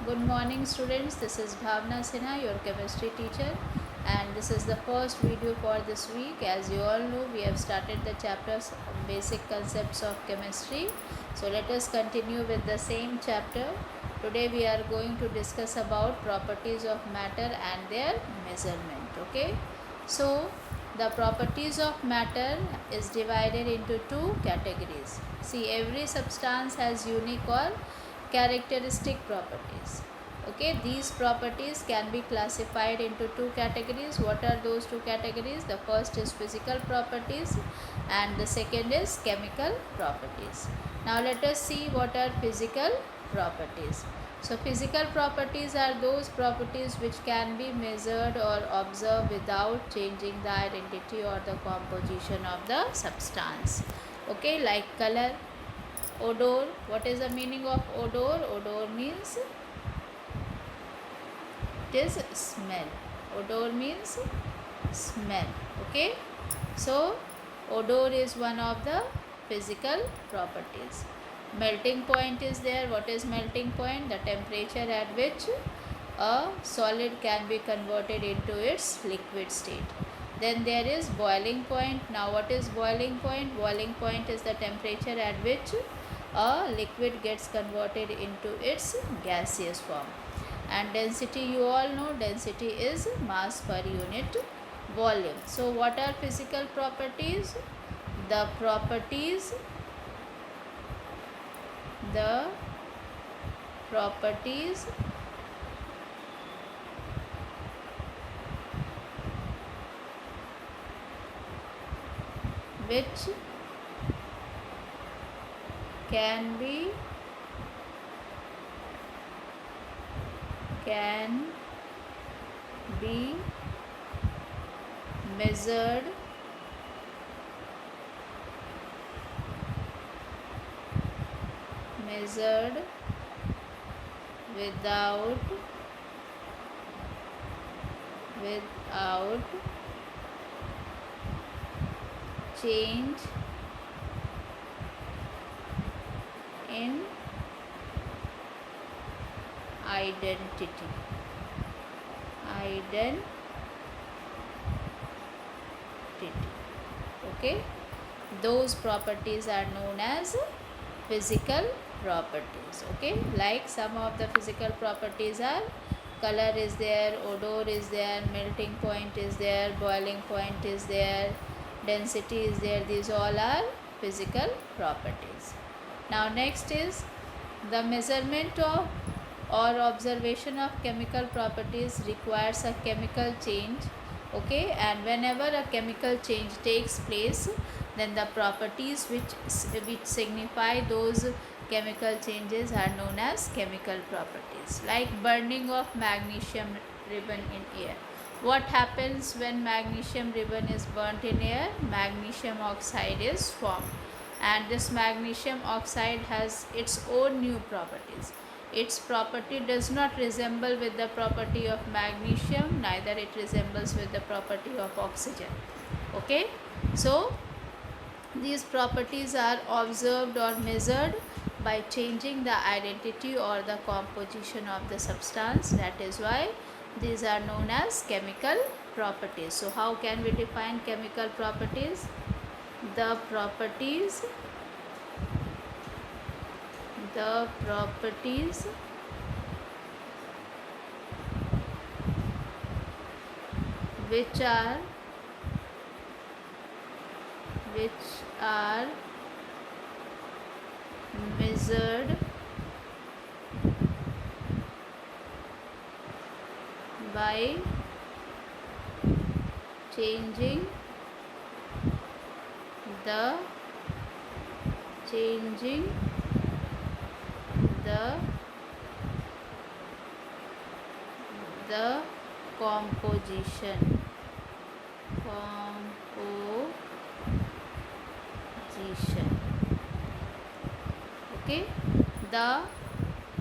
Good morning students, this is Bhavna Sinha, your chemistry teacher, and this is the first video for this week. As you all know, we have started the chapters basic concepts of chemistry. So let us continue with the same chapter. Today we are going to discuss about properties of matter and their measurement. Okay, so the properties of matter is divided into two categories. See, every substance has unique or characteristic properties. Okay, these properties can be classified into two categories. What are those two categories? The first is physical properties and the second is chemical properties. Now let us see what are physical properties. So physical properties are those properties which can be measured or observed without changing the identity or the composition of the substance. Okay, like color, odor. What is the meaning of odor? Odor means it is smell. Odor means smell. Okay, so odor is one of the physical properties. Melting point is there. What is melting point? The temperature at which a solid can be converted into its liquid state. Then there is boiling point. Now what is boiling point? Boiling point is the temperature at which a liquid gets converted into its gaseous form. And density, you all know, density is mass per unit volume. So what are physical properties? The properties which can be measured without change in identity. Okay, those properties are known as physical properties. Okay, like some of the physical properties are color is there, odor is there, melting point is there, boiling point is there, density is there. These all are physical properties. Now next is the measurement of or observation of chemical properties requires a chemical change. Okay, and whenever a chemical change takes place, then the properties which signify those chemical changes are known as chemical properties. Like burning of magnesium ribbon in air. What happens when magnesium ribbon is burnt in air? Magnesium oxide is formed, and this magnesium oxide has its own new properties. Its property does not resemble with the property of magnesium, neither it resembles with the property of oxygen. Okay, so these properties are observed or measured by changing the identity or the composition of the substance. That is why these are known as chemical properties. So how can we define chemical properties? The properties which are measured by changing the composition. Okay, the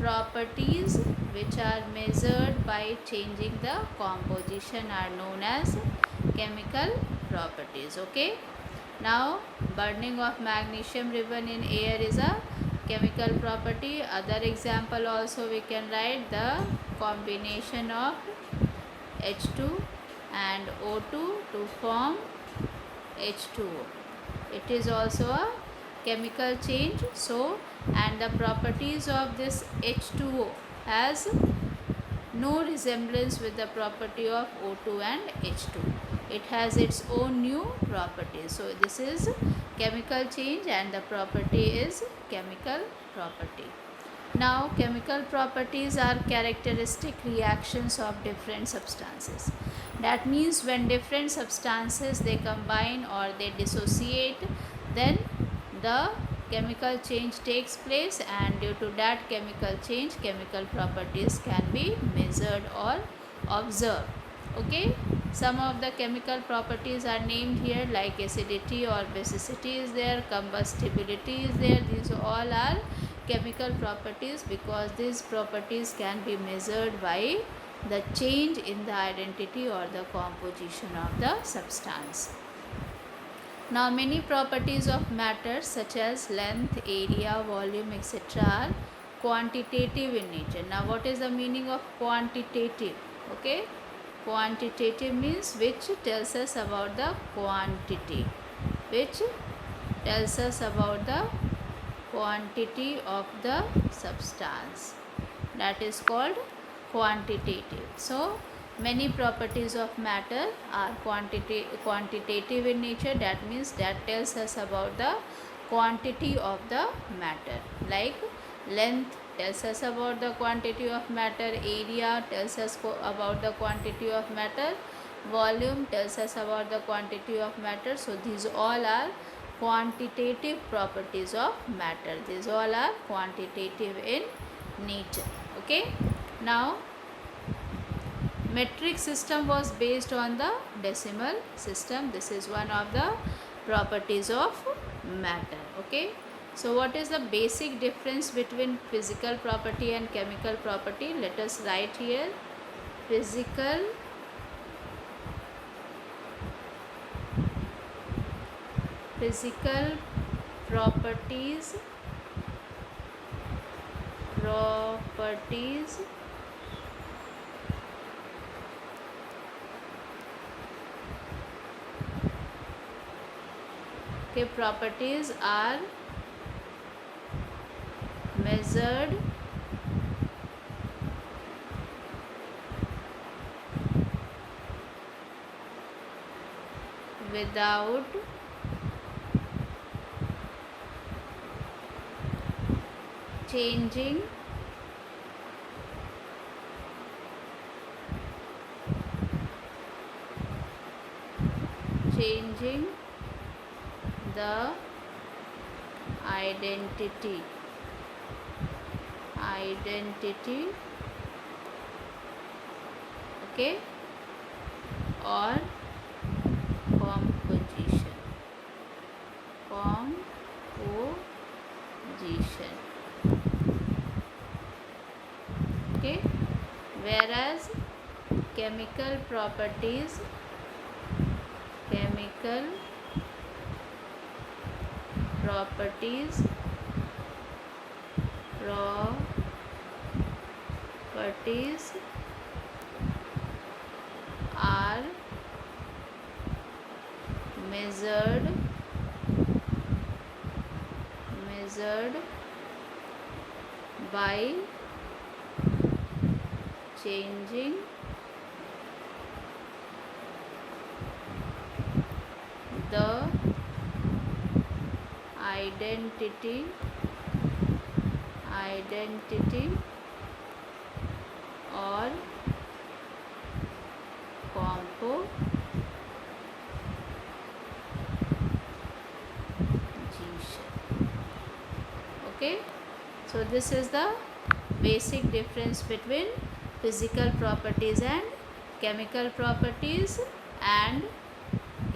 properties which are measured by changing the composition are known as chemical properties. Okay, now burning of magnesium ribbon in air is a chemical property. Other example also we can write the combination of H2 and O2 to form H2O. It is also a chemical change. So, and the properties of this H2O has no resemblance with the property of O2 and H2. It has its own new properties. So, this is chemical change and the property is chemical property. Now, chemical properties are characteristic reactions of different substances. That means when different substances they combine or they dissociate, then the chemical change takes place, and due to that chemical change, chemical properties can be measured or observed. Okay, some of the chemical properties are named here, like acidity or basicity is there, combustibility is there. These all are chemical properties because these properties can be measured by the change in the identity or the composition of the substance. Now, many properties of matter such as length, area, volume, etc. are quantitative in nature. Now, what is the meaning of quantitative? Okay, quantitative means which tells us about the quantity, which tells us about the quantity of the substance. That is called quantitative. So, many properties of matter are quantitative in nature. That means that tells us about the quantity of the matter. Like length tells us about the quantity of matter, area tells us about the quantity of matter, volume tells us about the quantity of matter. So, these all are quantitative properties of matter. These all are quantitative in nature. Okay. Now, metric system was based on the decimal system. This is one of the properties of matter. Okay. So, what is the basic difference between physical property and chemical property? Let us write here. Physical properties okay, properties are measured without changing the identity okay, or composition. Okay, whereas chemical properties are measured by changing the identity or composition. Okay, so this is the basic difference between physical properties and chemical properties. And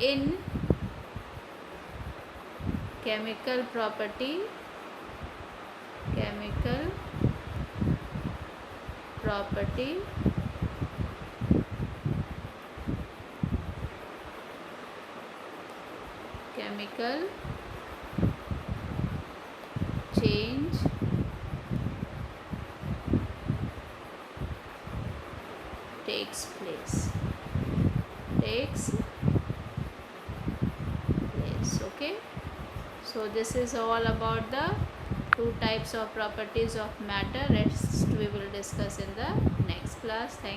in chemical property chemical change takes place. Takes place. Okay. So this is all about the two types of properties of matter. Rest we will discuss in the next class. Thank you.